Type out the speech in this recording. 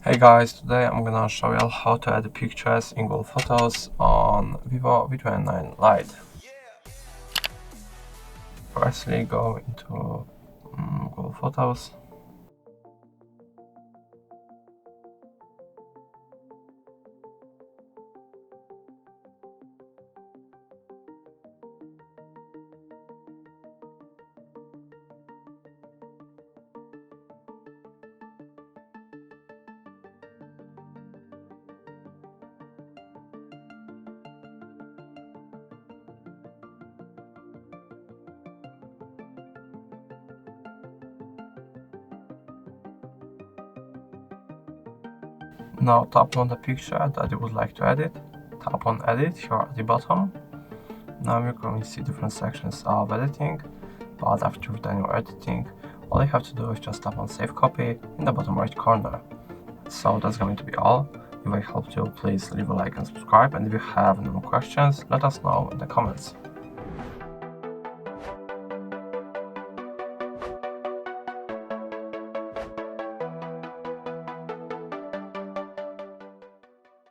Hey guys, today I'm gonna show you how to add pictures in Google Photos on VIVO V29 Lite. Firstly, go into Google Photos. Now tap on the picture that you would like to edit. Tap on Edit here at the bottom. Now you're going to see different sections of editing, but after you've done your editing, all you have to do is just tap on Save Copy in the bottom right corner. So that's going to be all. If I helped you, please leave a like and subscribe, and if you have any more questions, let us know in the comments.